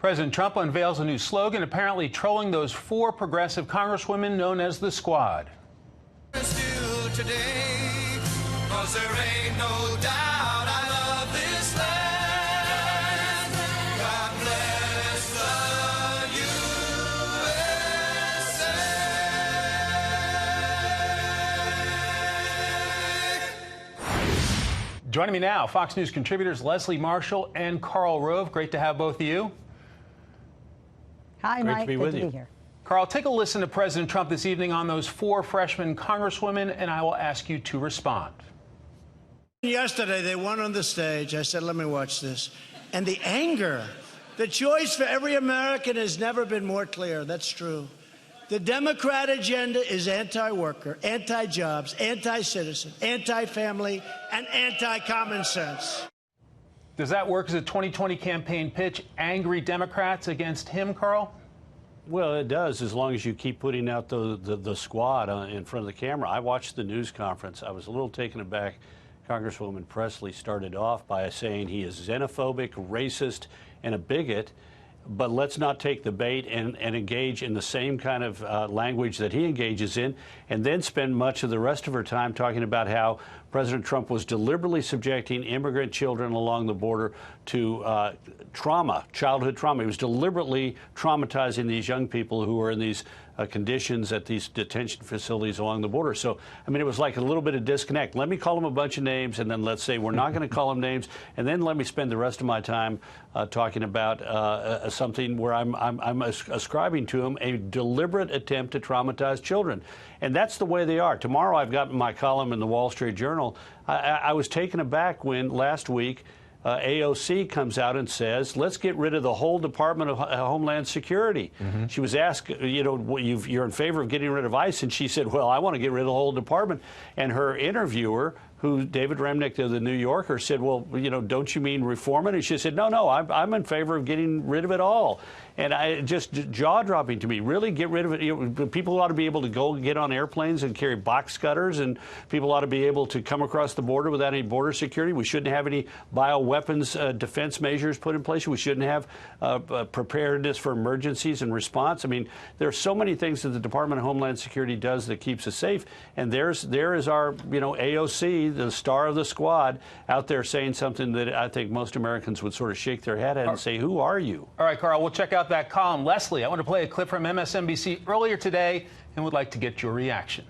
President Trump unveils a new slogan, apparently trolling those four progressive congresswomen known as the Squad. Still today, 'cause there ain't no doubt I love this land. God bless the USA. Joining me now, Fox News contributors Leslie Marshall and Karl Rove. Great to have both of you. Hi, Mike. Good to be here. Karl, take a listen to President Trump this evening on those four freshman congresswomen, and I will ask you to respond. Yesterday, they went on the stage. I said, let me watch this. And the anger, the choice for every American has never been more clear. That's true. The Democrat agenda is anti-worker, anti-jobs, anti-citizen, anti-family, and anti-common sense. Does that work as a 2020 campaign pitch? Angry Democrats against him, Karl? Well, it does, as long as you keep putting out the squad in front of the camera. I watched the news conference. I was a little taken aback. Congresswoman Presley started off by saying he is xenophobic, racist, and a bigot. But let's not take the bait and engage in the same kind of language that he engages in, and then spend much of the rest of her time talking about how President Trump was deliberately subjecting immigrant children along the border to trauma, childhood trauma. He was deliberately traumatizing these young people who were in these conditions at these detention facilities along the border. So, I mean, it was like a little bit of disconnect. Let me call them a bunch of names, and then let's say we're not going to call them names, and then let me spend the rest of my time talking about something where I'm ascribing to him a deliberate attempt to traumatize children. And that's the way they are. Tomorrow I've got my column in the Wall Street Journal. I was taken aback when last week AOC comes out and says, let's get rid of the whole Department of Homeland Security. She was asked, you know, you're in favor of getting rid of ICE, and she said, well, I want to get rid of the whole department. And her interviewer, who David Remnick of the New Yorker, said, well, you know, don't you mean reform it? And she said, no, I'm in favor of getting rid of it all. And I just jaw-dropping to me. Really get rid of it. You know, people ought to be able to go get on airplanes and carry box cutters, and people ought to be able to come across the border without any border security. We shouldn't have any bioweapons defense measures put in place. We shouldn't have preparedness for emergencies and response. I mean, there are so many things that the Department of Homeland Security does that keeps us safe. And there is our, you know, AOC, the star of the squad, out there saying something that I think most Americans would sort of shake their head at and say, who are you? All right, Karl, we'll check out that column. Leslie, I want to play a clip from MSNBC earlier today and would like to get your reaction.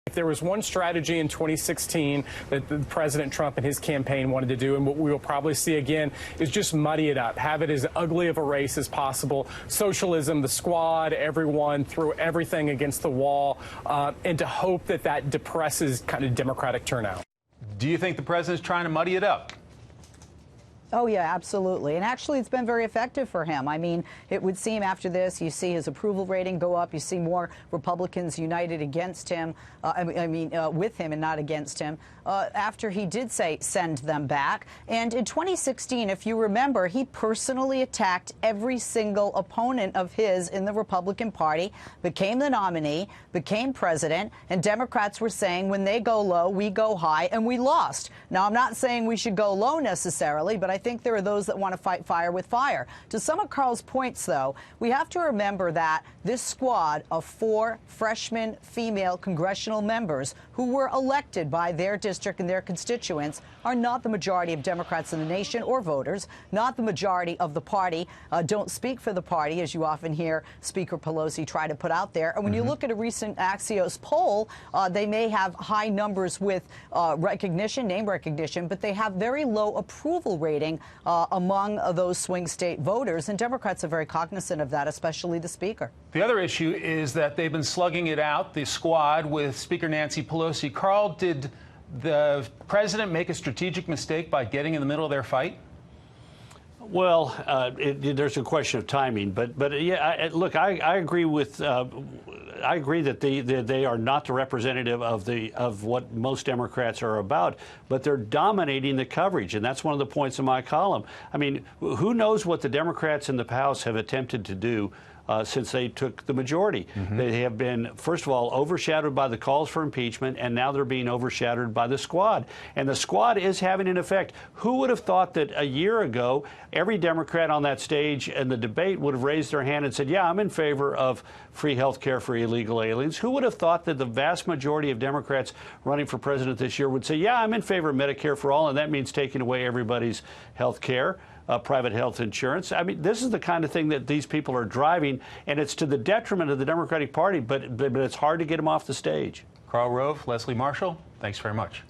If there was one strategy in 2016 that President Trump and his campaign wanted to do, and what we will probably see again, is just muddy it up, have it as ugly of a race as possible. Socialism, the squad, everyone, throw everything against the wall, and to hope that that depresses kind of Democratic turnout. Do you think the president's trying to muddy it up? Oh, yeah, absolutely. And actually, it's been very effective for him. I mean, it would seem after this, you see his approval rating go up. You see more Republicans united against him, with him and not against him, after he did say send them back. And in 2016, if you remember, he personally attacked every single opponent of his in the Republican Party, became the nominee, became president, and Democrats were saying when they go low, we go high, and we lost. Now, I'm not saying we should go low necessarily, but I think there are those that want to fight fire with fire. To some of Karl's points, though, we have to remember that this squad of four freshman female congressional members who were elected by their district and their constituents are not the majority of Democrats in the nation or voters, not the majority of the party, don't speak for the party, as you often hear Speaker Pelosi try to put out there. And when you look at a recent Axios poll, they may have high numbers with recognition, name recognition, but they have very low approval rating among those swing state voters, and Democrats are very cognizant of that, especially the Speaker. The other issue is that they've been slugging it out, the squad, with Speaker Nancy Pelosi. Karl, did the president make a strategic mistake by getting in the middle of their fight? Well, there's a question of timing, but yeah, look, I agree with. I agree that they are not the representative of what most Democrats are about, but they're dominating the coverage, and that's one of the points of my column. I mean, who knows what the Democrats in the House have attempted to do since they took the majority. They have been, first of all, overshadowed by the calls for impeachment, and now they're being overshadowed by the squad. And the squad is having an effect. Who would have thought that a year ago, every Democrat on that stage in the debate would have raised their hand and said, yeah, I'm in favor of free health care for illegal aliens? Who would have thought that the vast majority of Democrats running for president this year would say, yeah, I'm in favor of Medicare for all, and that means taking away everybody's health care? Private health insurance. I mean, this is the kind of thing that these people are driving, and it's to the detriment of the Democratic Party, but it's hard to get them off the stage. Karl Rove, Leslie Marshall, thanks very much.